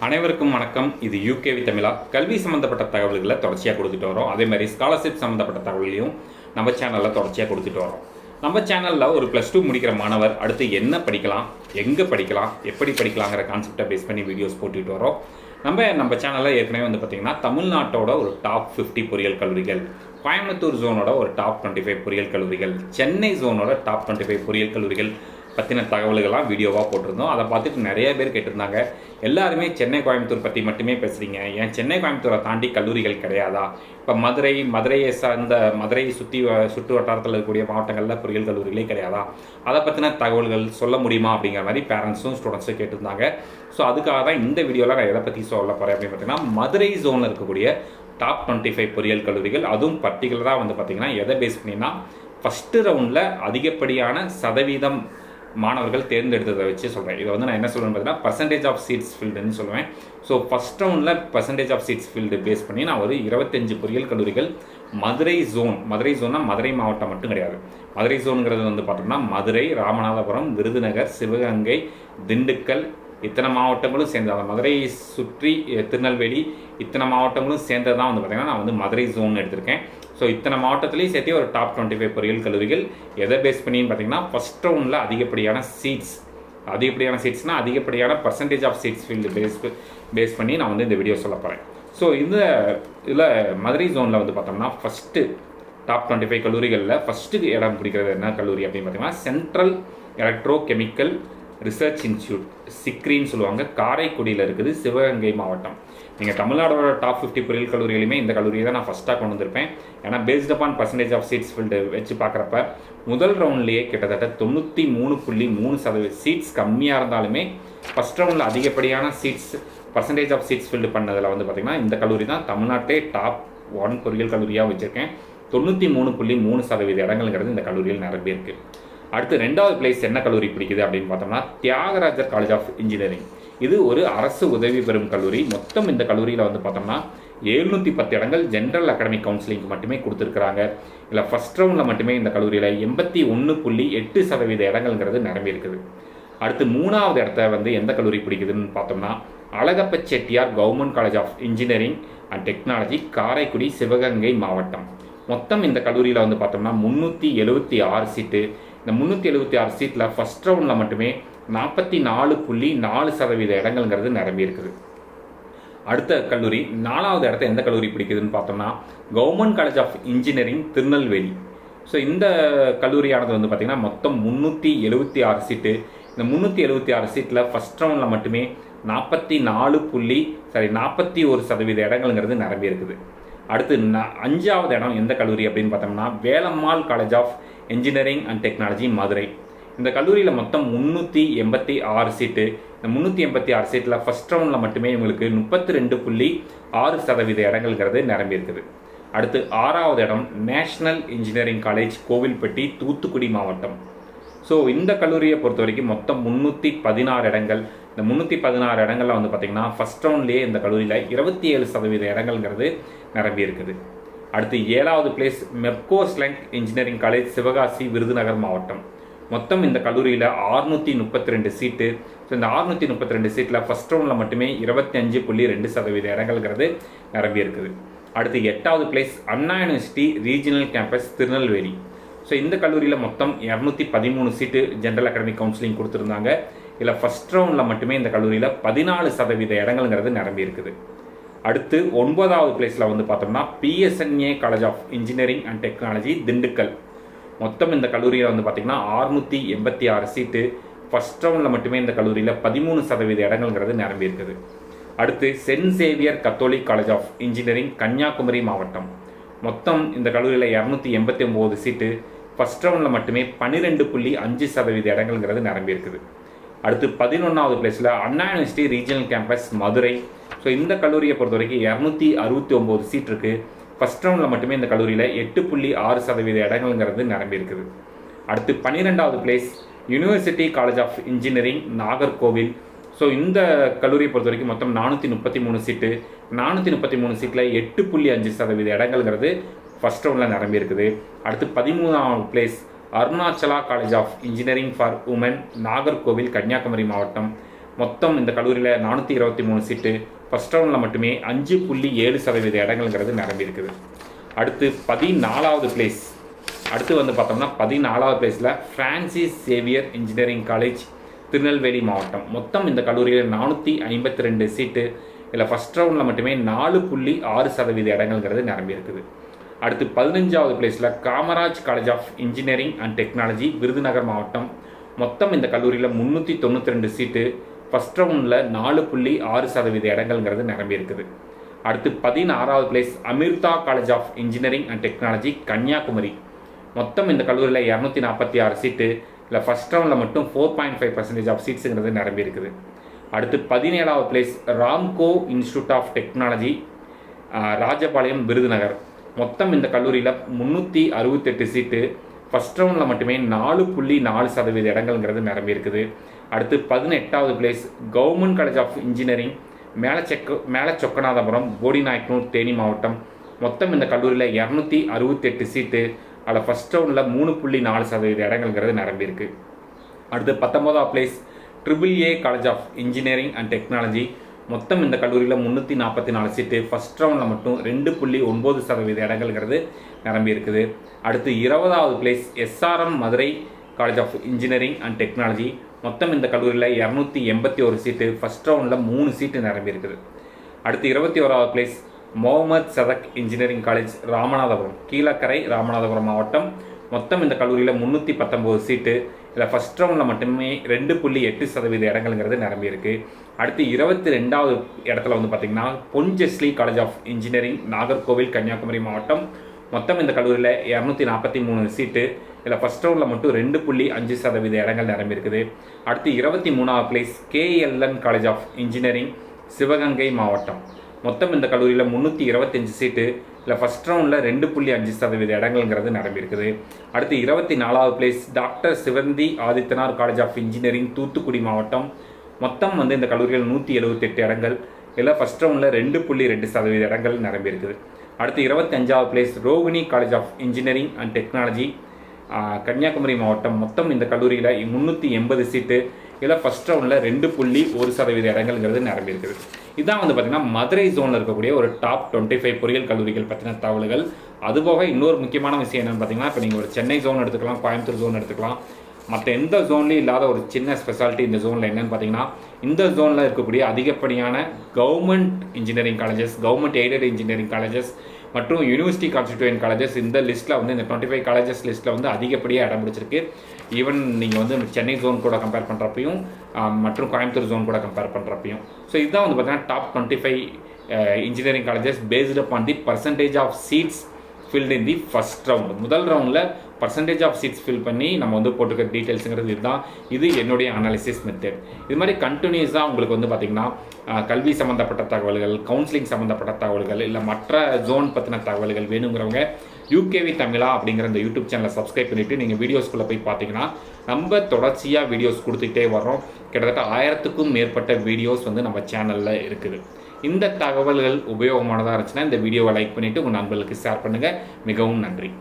அனைவருக்கும் வணக்கம். இது யூகேவி தமிழா. கல்வி சம்மந்தப்பட்ட தகவல்களை தொடர்ச்சியாக கொடுத்துட்டு வரோம். அதே மாதிரி ஸ்காலர்ஷிப் சம்மந்தப்பட்ட தகவல்களையும் நம்ம சேனலில் தொடர்ச்சியாக கொடுத்துட்டு வரோம். நம்ம சேனலில் ஒரு +2 முடிக்கிற மாணவர் அடுத்து என்ன படிக்கலாம், எங்கே படிக்கலாம், எப்படி படிக்கலாங்கிற கான்செப்டை பேஸ் பண்ணி வீடியோஸ் போட்டுட்டு வரோம். நம்ம சேனலில் ஏற்கனவே பார்த்திங்கன்னா தமிழ்நாட்டோட ஒரு டாப் 50 பொறியியல் கல்லூரிகள், கோயம்புத்தூர் ஜோனோட ஒரு டாப் 25 பொறியியல் கல்லூரிகள், சென்னை ஜோனோட டாப் 25 பொறியியல் கல்லூரிகள் பற்றின தகவல்கள்லாம் வீடியோவாக போட்டிருந்தோம். அதை பார்த்துட்டு நிறைய பேர் கேட்டிருந்தாங்க, எல்லாருமே சென்னை கோயம்புத்தூர் பற்றி மட்டுமே பேசுகிறீங்க, ஏன் சென்னை கோயம்புத்தூரை தாண்டி கல்லூரிகள் கிடையாதா? இப்போ மதுரையை சார்ந்த மதுரையை சுற்று வட்டாரத்தில் இருக்கக்கூடிய மாவட்டங்களில் பொறியியல் கல்லூரிகளே கிடையாதா? அதை பற்றின தகவல்கள் சொல்ல முடியுமா அப்படிங்கிற மாதிரி பேரண்ட்ஸும் ஸ்டூடெண்ட்ஸும் கேட்டிருந்தாங்க. ஸோ அதுக்காக தான் இந்த வீடியோவில் நான் எதை பற்றி சொல்ல போகிறேன் அப்படின்னு பார்த்தீங்கன்னா, மதுரை ஜோனில் இருக்கக்கூடிய டாப் 25 பொறியியல் கல்லூரிகள், அதுவும் பர்டிகுலராக பார்த்தீங்கன்னா எதை பேஸ் பண்ணினா ஃபஸ்ட்டு ரவுண்டில் அதிகப்படியான சதவீதம் மாணவர்கள் தேர்ந்தெடுத்ததை வச்சு சொல்கிறேன். இதை நான் என்ன சொல்லுவேன்னு பார்த்தீங்கன்னா பர்சன்டேஜ் ஆஃப் சீட்ஸ் ஃபில்டுன்னு சொல்லுவேன். ஸோ ஃபஸ்ட் ரவுண்டில் percentage of seats filled base பண்ணி நான் ஒரு 25 பொறியியல் கல்லூரிகள் மதுரை ஜோன்னா மதுரை மாவட்டம் மட்டும் கிடையாது. மதுரை ஜோனுங்கிறது பார்த்தோம்னா மதுரை, ராமநாதபுரம், விருதுநகர், சிவகங்கை, திண்டுக்கல், இத்தனை மாவட்டங்களும் சேர்ந்தது. மதுரையை சுற்றி திருநெல்வேலி, இத்தனை மாவட்டங்களும் சேர்ந்ததான் பார்த்தீங்கன்னா நான் மதுரை ஜோன் எடுத்திருக்கேன். ஸோ இத்தனை மாவட்டத்திலையும் சேர்த்து ஒரு டாப் 25 பொறியியல் கல்லூரிகள் எதை பேஸ் பண்ணின்னு பார்த்தீங்கன்னா ஃபஸ்ட் ரவுண்டில் அதிகப்படியான சீட்ஸ்னால் அதிகப்படியான percentage of seats filled base பண்ணி நான் இந்த வீடியோ சொல்ல போகிறேன். ஸோ இதில் மதுரை ஜோனில் பார்த்தோம்னா ஃபஸ்ட்டு டாப் 25 கல்லூரிகளில் ஃபஸ்ட்டு இடம் பிடிக்கிறது என்ன கல்லூரி அப்படின்னு பார்த்தீங்கன்னா central electro chemical research institute, சிக்ரின்னு சொல்லுவாங்க. காரைக்குடியில் இருக்குது, சிவகங்கை மாவட்டம். நீங்கள் தமிழ்நாடோட டாப் 50 பொறியியல் கல்லூரிகளையுமே இந்த கல்லூரியை தான் நான் ஃபஸ்ட்டாக கொண்டு வந்திருப்பேன். ஏன்னா based upon percentage of seats filled வச்சு பார்க்குறப்ப முதல் ரவுண்ட்லேயே கிட்டத்தட்ட 93.3% சீட்ஸ் கம்மியாக இருந்தாலுமே ஃபஸ்ட் ரவுண்டில் அதிகப்படியான பர்சன்டேஜ் ஆஃப் சீட்ஸ் ஃபீல்டு பண்ணதில் பார்த்திங்கன்னா இந்த கல்லூரி தான் தமிழ்நாட்டே டாப் 1 பொறியியல் கல்லூரியாக வச்சுருக்கேன். 93.3% இடங்கள்ங்கிறது இந்த கல்லூரியில் நிரம்பி இருக்குது. அடுத்து 2வது பிளேஸ் என்ன கல்லூரி பிடிக்குது அப்படின்னு பார்த்தோம்னா தியாகராஜர் காலேஜ் ஆஃப் இன்ஜினியரிங். இது ஒரு அரசு உதவி பெறும் கல்லூரி. மொத்தம் இந்த கல்லூரியில் பார்த்தோம்னா 710 இடங்கள் ஜென்ரல் அகாடமிக் கவுன்சிலிங்க்கு மட்டுமே கொடுத்துருக்குறாங்க. இல்லை ஃபஸ்ட் ரவுண்டில் மட்டுமே இந்த கல்லூரியில் 81.8% இடங்கள்ங்கிறது நிரம்பி இருக்குது. அடுத்து 3வது இடத்த எந்த கல்லூரி பிடிக்குதுன்னு பார்த்தோம்னா Alagappa Chettiar government college of engineering and technology, Karaikudi, Sivaganga மாவட்டம். மொத்தம் இந்த கல்லூரியில் பார்த்தோம்னா 376 சீட்டு. இந்த 376 சீட்டில் ஃபஸ்ட் ரவுண்டில் மட்டுமே 44.4% இடங்கள்ங்கிறது நிரம்பி இருக்குது. அடுத்த கல்லூரி 4வது இடத்த எந்த கல்லூரி பிடிக்குதுன்னு பார்த்தோம்னா government college of engineering, Tirunelveli. So இந்த கல்லூரியானது பார்த்தீங்கன்னா மொத்தம் 376 சீட்டு. இந்த 376 சீட்டில் ஃபஸ்ட் ரவுண்டில் மட்டுமே 41% இடங்கள்ங்கிறது நிரம்பி இருக்குது. அடுத்து 5வது இடம் எந்த கல்லூரி அப்படின்னு பார்த்தோம்னா Velammal college of engineering and technology, Madurai. இந்த கல்லூரியில் மொத்தம் 386 சீட்டு. இந்த 386 சீட்டில் ஃபஸ்ட் ரவுண்டில் மட்டுமே இவங்களுக்கு 32.6% இடங்கள்ங்கிறது நிரம்பி இருக்குது. அடுத்து 6வது இடம் national engineering college, Kovilpatti, Thoothukudi மாவட்டம். ஸோ இந்த கல்லூரியை பொறுத்த வரைக்கும் மொத்தம் 316 இடங்கள். இந்த 316 இடங்களில் பார்த்தீங்கன்னா ஃபஸ்ட் ரவுண்ட்லேயே இந்த கல்லூரியில் 27% இடங்கள்ங்கிறது நிரம்பி இருக்குது. அடுத்து 7வது place Mepco slang engineering college, Sivakasi, Virudhunagar மாவட்டம். மொத்தம் இந்த கல்லூரியில் 632 சீட்டு. ஸோ இந்த 632 சீட்டில் ஃபஸ்ட் ரவுண்டில் மட்டுமே 25.2% இடங்கள்ங்கிறது நிரம்பி இருக்குது. அடுத்து 8வது place Anna university regional campus, Tirunelveli. So இந்த கல்லூரியில் மொத்தம் 213 சீட்டு ஜென்ரல் அகாடமிக் கவுன்சிலிங் கொடுத்துருந்தாங்க. இதில் ஃபஸ்ட் ரவுண்டில் மட்டுமே இந்த கல்லூரியில் 14% இடங்கள்ங்கிறது நிரம்பி இருக்குது. அடுத்து 9வது பிளேஸில் பார்த்தோம்னா PSNA college of engineering and technology, Dindigul. மொத்தம் இந்த கல்லூரியில் பார்த்தீங்கன்னா 686 சீட்டு. ஃபஸ்ட் ரவுண்டில் மட்டுமே இந்த கல்லூரியில் 13% இடங்கள்ங்கிறது நிரம்பி இருக்குது. அடுத்து saint Xavier catholic college of engineering, Kanyakumari மாவட்டம். மொத்தம் இந்த கல்லூரியில் 289 சீட்டு. ஃபஸ்ட் ரவுண்டில் மட்டுமே 12.5% இடங்கள்ங்கிறது நிரம்பி இருக்குது. அடுத்து 11வது பிளேஸில் Anna university regional campus, Madurai. So இந்த கல்லூரியை பொறுத்த வரைக்கும் 269 சீட் இருக்குது. ஃபஸ்ட் ரவுண்டில் மட்டுமே இந்த கல்லூரியில் 8.6% இடங்கள்ங்கிறது நிரம்பி இருக்குது. அடுத்து 12வது place university college of engineering, Nagercoil. So இந்த கல்லூரியை பொறுத்த வரைக்கும் மொத்தம் 433 சீட்டு. 433 சீட்டில் 8.5% இடங்கள்ங்கிறது ஃபஸ்ட் ரவுண்டில் நிரம்பி இருக்குது. அடுத்து 13வது place Arunachala college of engineering for women, Nagercoil, Kanyakumari மாவட்டம். மொத்தம் இந்த கல்லூரியில் 423 சீட்டு, ஃபஸ்ட் ரவுண்டில் மட்டுமே 5.7% இடங்கள்ங்கிறது நிரம்பி இருக்குது. அடுத்து 14வது பிளேஸ். அடுத்து வந்து பார்த்தோம்னா 14வது பிளேஸில் Francis Xavier engineering college, Tirunelveli மாவட்டம். மொத்தம் இந்த கல்லூரியில் 452 சீட்டு, இதில் ஃபஸ்ட் ரவுண்டில் மட்டுமே 4.6% இடங்கள்ங்கிறது நிரம்பி இருக்குது. அடுத்து 15வது பிளேஸில் Kamaraj college of engineering and technology, Virudhunagar மாவட்டம். மொத்தம் இந்த கல்லூரியில் 392 சீட்டு, ஃபஸ்ட் ரவுண்டில் 4.6% இடங்கள்ங்கிறது நிரம்பி இருக்குது. அடுத்து 16வது place Amrita college of engineering and technology, Kanyakumari. மொத்தம் இந்த கல்லூரியில் 246 சீட்டு, இல்லை ஃபஸ்ட் ரவுண்டில் மட்டும் 4.5% ஆஃப் சீட்ஸுங்கிறது நிரம்பி இருக்குது. அடுத்து 17வது place Ramco institute of technology, Rajapalayam, Virudhunagar. மொத்தம் இந்த கல்லூரியில் 368 சீட்டு, ஃபஸ்ட் ரவுண்டில் மட்டுமே 4.4% இடங்கள்ங்கிறது நிரம்பி இருக்குது. அடுத்து 18வது place government college of engineering, Melachokkanathapuram, Bodinayakanur, Theni மாவட்டம். மொத்தம் இந்த கல்லூரியில் 268 சீட்டு, அதில் ஃபஸ்ட் ரவுண்டில் 3.4% இடங்கள்ங்கிறது நிரம்பி இருக்கு. அடுத்து 19வது place AAA college of engineering and technology. மொத்தம் இந்த கல்லூரியில் 344 சீட்டு, ஃபஸ்ட் ரவுண்டில் மட்டும் 2.9% இடங்கள்ங்கிறது நிரம்பி இருக்குது. அடுத்து 20வது place SRM Madurai college of engineering and technology. மொத்தம் இந்த கல்லூரியில் 281 சீட்டு, ஃபஸ்ட் ரவுண்டில் 3 சீட்டு நிரம்பி இருக்குது. அடுத்து 21வது place Mohamed Sathak engineering college, Ramanathapuram, Kilakarai, Ramanathapuram மாவட்டம். மொத்தம் இந்த கல்லூரியில் 319 சீட்டு, இதில் ஃபஸ்ட் ரவுண்டில் மட்டுமே 2.8% இடங்கள்ங்கிறது நிரம்பி இருக்குது. அடுத்து 22வது இடத்துல வந்து பார்த்திங்கன்னா Ponjesly college of engineering, Nagercoil, Kanyakumari மாவட்டம். மொத்தம் இந்த கல்லூரியில் 243 சீட்டு, இதில் ஃபஸ்ட் ரவுண்டில் மட்டும் 2.5% இடங்கள் நிரம்பி இருக்குது. அடுத்து 23வது place KLN college of engineering, Sivaganga மாவட்டம். மொத்தம் இந்த கல்லூரியில் 325 சீட்டு, இல்லை ஃபஸ்ட் ரவுண்டில் 2.5% இடங்கள்ங்கிறது நிரம்பி இருக்குது. அடுத்து 24வது place doctor Sivanthi Adithanar college of engineering, Thoothukudi மாவட்டம். மொத்தம் வந்து இந்த கல்லூரியில் 178 இடங்கள், இல்லை ஃபஸ்ட் ரவுண்டில் 2.2% இடங்கள் நிரம்பி இருக்குது. அடுத்து 25வது place Rohini college of engineering and technology, Kanyakumari மாவட்டம். மொத்தம் இந்த கல்லூரியில் 380 சீட்டு, இல்லை ஃபஸ்ட் ரவுண்டில் 2.1% இடங்கள்ங்கிறது நிரம்பி இருக்குது. இதான் வந்து பார்த்திங்கன்னா மதுரை ஜோனில் இருக்கக்கூடிய ஒரு டாப் 25 பொறியியல் கல்லூரிகள் பற்றின தகவல்கள். அதுபோக இன்னொரு முக்கியமான விஷயம் என்னென்னு பார்த்தீங்கன்னா, இப்போ நீங்கள் ஒரு சென்னை ஜோன் எடுத்துக்கலாம், கோயம்புத்தூர் ஜோன் எடுத்துக்கலாம், மற்ற எந்த ஜோன்லையும் இல்லாத ஒரு சின்ன ஸ்பெஷாலிட்டி இந்த ஜோனில் என்னென்னு பார்த்தீங்கன்னா, இந்த ஜோனில் இருக்கக்கூடிய அதிகப்படியான government engineering colleges, government aided engineering colleges மற்றும் யூனிவர்சிட்டி கான்ஸ்டிடியூயன்ட் காலேஜஸ் இந்த லிஸ்ட்டில் வந்து இந்த 25 காலேஜஸ் லிஸ்ட்டில் வந்து அதிகப்படியாக இடம் பிடிச்சிருக்கு. ஈவன் நீங்கள் வந்து சென்னை ஜோன் கூட கம்பேர் பண்ணுறப்பையும் மற்றும் கோயம்புத்தூர் ஜோன் கூட கம்பேர் பண்ணுறப்பையும். ஸோ இதுதான் வந்து பார்த்தீங்கன்னா top 25 engineering colleges based upon the percentage of seats filled in the first round. முதல் ரவுண்டில் பர்சன்டேஜ் ஆஃப் சீட்ஸ் ஃபில் பண்ணி நம்ம வந்து போட்டுக்கிற டீட்டெயில்ஸுங்கிறது இதுதான். இது என்னுடைய அனாலிசிஸ் மெத்தட். இது மாதிரி கண்டினியூஸாக உங்களுக்கு வந்து பார்த்திங்கன்னா கல்வி சம்மந்தப்பட்ட தகவல்கள், கவுன்சிலிங் சம்மந்தப்பட்ட தகவல்கள், இல்லை மற்ற ஜோன் பற்றின தகவல்கள் வேணுங்கிறவங்க யூகேவி தமிழா அப்படிங்கிற இந்த யூடியூப் சேனலை சப்ஸ்கிரைப் பண்ணிவிட்டு நீங்கள் வீடியோஸ்குள்ளே போய் பார்த்தீங்கன்னா நம்ம தொடர்ச்சியாக வீடியோஸ் கொடுத்துக்கிட்டே வர்றோம். கிட்டத்தட்ட 1000க்கும் மேற்பட்ட வீடியோஸ் வந்து நம்ம சேனலில் இருக்குது. இந்த தகவல்கள் உபயோகமானதாக இருந்துச்சுன்னா இந்த வீடியோவை லைக் பண்ணிவிட்டு உங்கள் நண்பர்களுக்கு ஷேர் பண்ணுங்கள். மிகவும் நன்றி.